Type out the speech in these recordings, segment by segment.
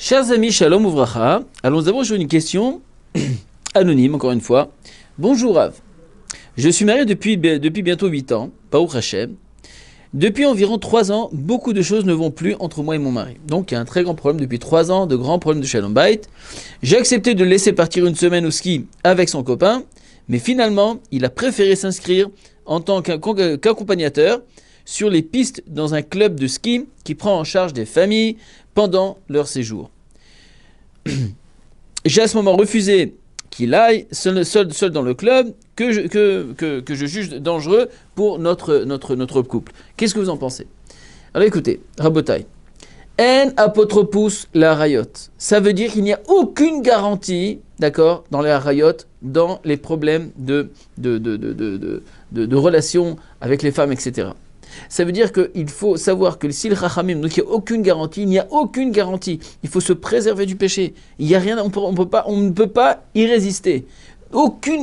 Chers amis, shalom ouvracha. Alors nous avons aujourd'hui une question anonyme, encore une fois. Bonjour Rav. Je suis marié depuis bientôt 8 ans, Baruch Hashem. Depuis environ 3 ans, beaucoup de choses ne vont plus entre moi et mon mari. Donc il y a un très grand problème depuis 3 ans, de grands problèmes de shalom bayit. J'ai accepté de le laisser partir une semaine au ski avec son copain, mais finalement, il a préféré s'inscrire en tant qu'accompagnateur sur les pistes dans un club de ski qui prend en charge des familles pendant leur séjour. J'ai à ce moment refusé qu'il aille seul dans le club que je juge dangereux pour notre couple. Qu'est-ce que vous en pensez? Alors écoutez, Rabotai, En apotropous la harayot. Ça veut dire qu'il n'y a aucune garantie, d'accord, dans les harayot, dans les problèmes de relations avec les femmes, etc. Ça veut dire qu'il faut savoir que le sil chachamim, donc il n'y a aucune garantie, il n'y a aucune garantie. Il faut se préserver du péché. Il n'y a rien, on ne peut pas y résister. Aucun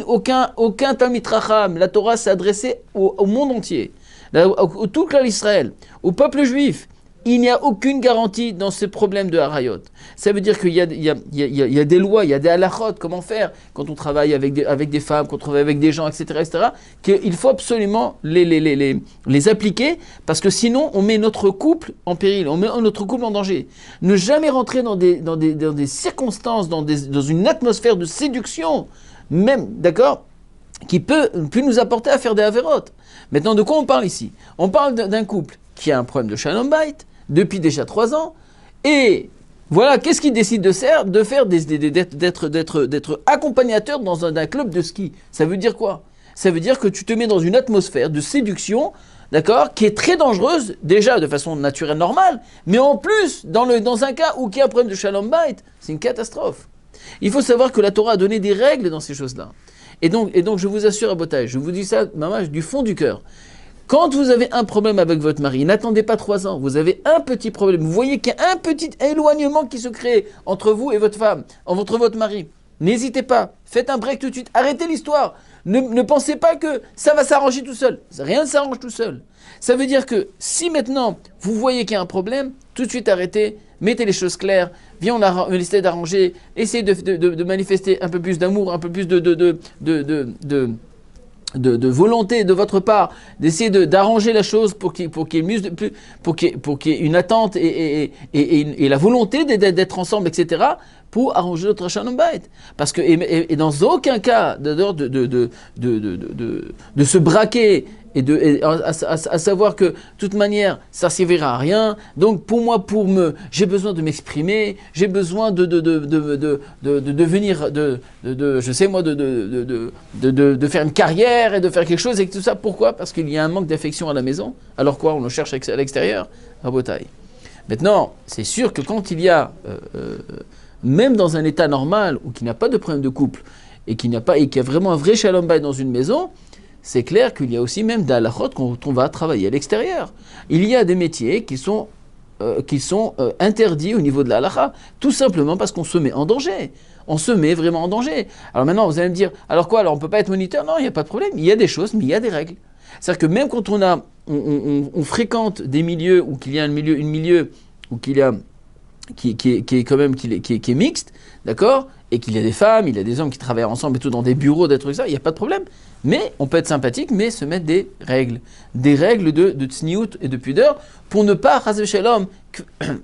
Talmid Chacham, la Torah s'est adressée au monde entier, tout l'Israël, au peuple juif. Il n'y a aucune garantie dans ce problème de harayot. Ça veut dire qu'il y a des lois, il y a des halachot, comment faire quand on travaille avec des femmes, quand on travaille avec des gens, etc., qu'il faut absolument les appliquer, parce que sinon on met notre couple en péril, on met notre couple en danger. Ne jamais rentrer dans des circonstances, dans une atmosphère de séduction, même, d'accord, qui peut nous apporter à faire des avérotes. Maintenant, de quoi on parle ici? On parle d'un couple qui a un problème de shalom bayit depuis déjà 3 ans, et voilà, qu'est-ce qu'il décide de faire? D'être accompagnateur dans un club de ski. Ça veut dire quoi? Ça veut dire que tu te mets dans une atmosphère de séduction, d'accord, qui est très dangereuse, déjà de façon naturelle, normale, mais en plus, dans un cas où il y a un problème de shalom bayit, c'est une catastrophe. Il faut savoir que la Torah a donné des règles dans ces choses-là. Et donc je vous assure, à Botaï, je vous dis ça, maman, du fond du cœur. Quand vous avez un problème avec votre mari, n'attendez pas 3 ans, vous avez un petit problème, vous voyez qu'il y a un petit éloignement qui se crée entre vous et votre femme, entre votre mari. N'hésitez pas, faites un break tout de suite, arrêtez l'histoire. Ne pensez pas que ça va s'arranger tout seul. Rien ne s'arrange tout seul. Ça veut dire que si maintenant vous voyez qu'il y a un problème, tout de suite arrêtez, mettez les choses claires, viens on essaie d'arranger, essayez de manifester un peu plus d'amour, un peu plus de volonté de votre part, d'essayer d'arranger la chose pour qu'il y ait une attente et la volonté d'être ensemble, etc., pour arranger notre shalom bayit. Parce que, et dans aucun cas, de se braquer, à savoir que, de toute manière, ça ne servira à rien. Donc, pour moi, j'ai besoin de m'exprimer, j'ai besoin de venir, je sais moi, de faire une carrière et de faire quelque chose et tout ça. Pourquoi? Parce qu'il y a un manque d'affection à la maison. Alors quoi? On le cherche à l'extérieur? À Botaï. Maintenant, c'est sûr que quand il y a, même dans un état normal, où il n'y a pas de problème de couple, et qu'il y a vraiment un vrai shalom bayit dans une maison, c'est clair qu'il y a aussi même des halachot quand on va travailler à l'extérieur. Il y a des métiers qui sont interdits au niveau de la halacha, tout simplement parce qu'on se met en danger. On se met vraiment en danger. Alors maintenant, vous allez me dire, alors quoi? Alors on ne peut pas être moniteur? Non, il n'y a pas de problème. Il y a des choses, mais il y a des règles. C'est-à-dire que même quand on fréquente des milieux où il y a un milieu où il y a qui est mixte, d'accord, et qu'il y a des femmes, il y a des hommes qui travaillent ensemble et tout dans des bureaux, des trucs ça, il n'y a pas de problème. Mais on peut être sympathique, mais se mettre des règles de tsniout et de pudeur pour ne pas, chas v'shalom,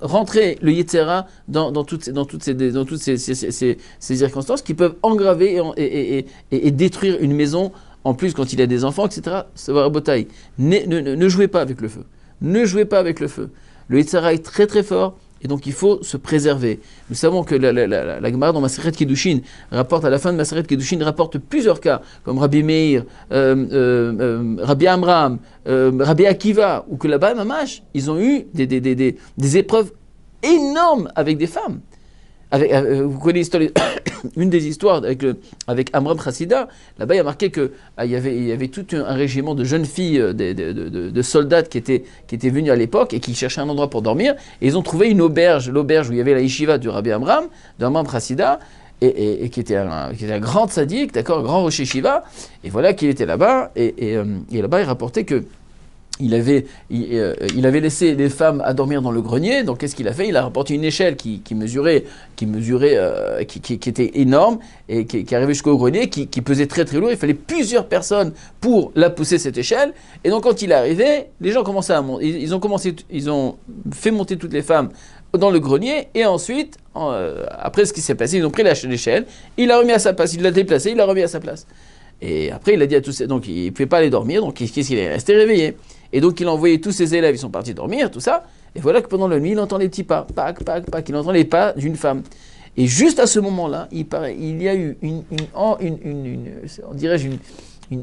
rentrer le Yetzera dans toutes ces circonstances qui peuvent engraver et détruire une maison, en plus quand il y a des enfants, etc. Ça va à Botaï. Ne jouez pas avec le feu. Ne jouez pas avec le feu. Le Yetzera est très très fort. Et donc il faut se préserver. Nous savons que la Gemara dans Maseret Kiddushin rapporte, à la fin de Maseret Kiddushin, rapporte plusieurs cas, comme Rabbi Meir, Rabbi Amram, Rabbi Akiva, où que là-bas, Mamash, ils ont eu des épreuves énormes avec des femmes. Vous connaissez une des histoires avec Amram Chassida. Là-bas, il y a marqué qu'il y avait tout un régiment de jeunes filles, de soldats qui étaient venus à l'époque et qui cherchaient un endroit pour dormir. Et ils ont trouvé une auberge, l'auberge où il y avait la yeshiva du Rabbi Amram, de Amram Chassida, et qui était un grand tzaddik, d'accord, un grand rosh yeshiva. Et voilà qu'il était là-bas. Et là-bas, il rapportait que il avait laissé les femmes à dormir dans le grenier. Donc qu'est-ce qu'il a fait? Il a rapporté une échelle qui était énorme et qui arrivait jusqu'au grenier, qui pesait très très lourd. Il fallait plusieurs personnes pour la pousser cette échelle. Et donc quand il est arrivé, les gens commençaient à monter. Ils ont fait monter toutes les femmes dans le grenier et ensuite, après ce qui s'est passé, ils ont pris l'échelle, il l'a remis à sa place, il l'a déplacé, il l'a remis à sa place. Et après, il a dit à tous ces... Donc, il ne pouvait pas aller dormir, donc qu'est-ce qu'il est resté réveillé. Et donc, il a envoyé tous ses élèves, ils sont partis dormir, tout ça. Et voilà que pendant la nuit, il entend les petits pas, pac, pac, pac, il entend les pas d'une femme. Et juste à ce moment-là, il y a eu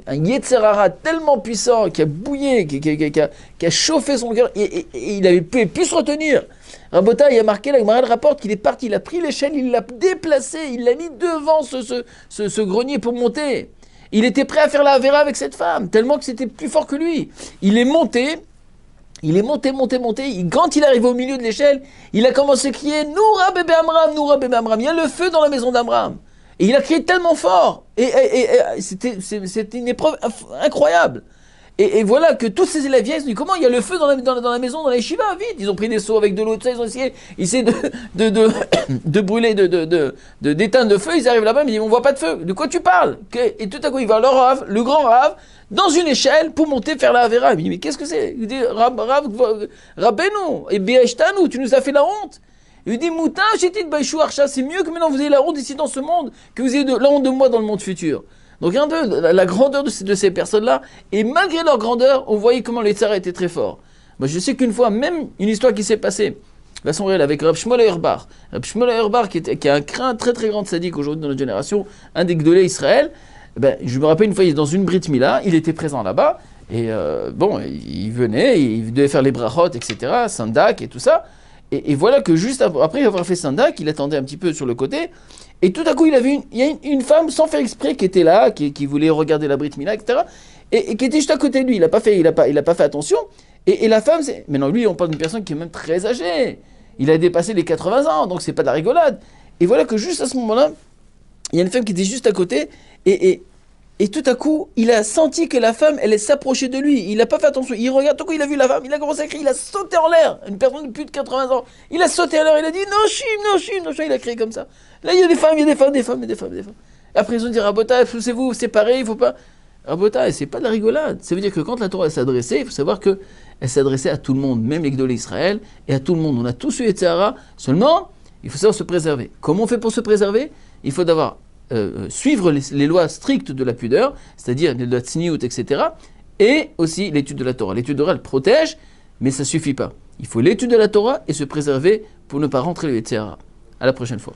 un Yetzerara tellement puissant qui a bouillé, qui a chauffé son cœur, et il avait pu se retenir. Rabota, il a marqué, la Gemara rapporte qu'il est parti, il a pris l'échelle, il l'a déplacé, il l'a mis devant ce grenier pour monter. Il était prêt à faire la Avera avec cette femme, tellement que c'était plus fort que lui. Il est monté. Quand il est arrivé au milieu de l'échelle, il a commencé à crier « Noura bébé Amram, Noura bébé Amram ». Il y a le feu dans la maison d'Amram. Et il a crié tellement fort. Et c'était une épreuve incroyable. Et voilà que tous ces élèves viennent, ils disent comment il y a le feu dans la maison, dans les yeshiva, vite. Ils ont pris des seaux avec de l'eau, tout ça, ils ont essayé de brûler, d'éteindre le feu. Ils arrivent là-bas, ils disent on voit pas de feu. De quoi tu parles? Et tout à coup, il va le grand Rav, dans une échelle pour monter faire la Avera. Il dit mais qu'est-ce que c'est? Il dit Rabbeinu, et Be'eshtanu, tu nous as fait la honte. Il lui dit Moutin, j'étais de Baïchou Archa, c'est mieux que maintenant vous ayez la honte ici dans ce monde, que vous ayez la honte de moi dans le monde futur. Donc un peu la grandeur de ces personnes-là, et malgré leur grandeur, on voyait comment les tsars étaient très forts. Moi je sais qu'une fois, même une histoire qui s'est passée, la son réelle avec Rab Shmuel Auerbach. Rab Shmuel Auerbach qui a un crin très très grand de sadique aujourd'hui dans notre génération, un des Gdolé Israël, je me rappelle une fois, il est dans une Brit Mila, il était présent là-bas, et il venait, il devait faire les brachot, etc., Sandak et tout ça, et voilà que juste après avoir fait Sandak, il attendait un petit peu sur le côté, et tout à coup, il a vu une femme, sans faire exprès, qui était là, qui voulait regarder la Brit Mila, etc., et qui était juste à côté de lui. Il n'a pas fait attention. Et la femme, maintenant lui, on parle d'une personne qui est même très âgée. Il a dépassé les 80 ans, donc c'est pas de la rigolade. Et voilà que juste à ce moment-là, il y a une femme qui était juste à côté, et tout à coup, il a senti que la femme, elle s'approchait de lui. Il n'a pas fait attention. Il regarde, tout à coup, il a vu la femme, il a commencé à crier, il a sauté en l'air. Une personne de plus de 80 ans. Il a sauté en l'air, il a dit non, il a crié comme ça. Là, il y a des femmes. Après, ils ont dit Rabota, poussez-vous, séparez, il faut pas. Rabota, c'est pas de la rigolade. Ça veut dire que quand la Torah s'est adressée, il faut savoir qu'elle s'est adressée à tout le monde, même les Gdolé Israël, et à tout le monde. On a tous eu Yetzirah. Seulement, il faut savoir se préserver. Comment on fait pour se préserver? Il faut suivre les lois strictes de la pudeur, c'est-à-dire les lois de Tzniut, etc., et aussi l'étude de la Torah. L'étude de la Torah, elle protège, mais ça ne suffit pas. Il faut l'étude de la Torah et se préserver pour ne pas rentrer le Yetzirah. À la prochaine fois.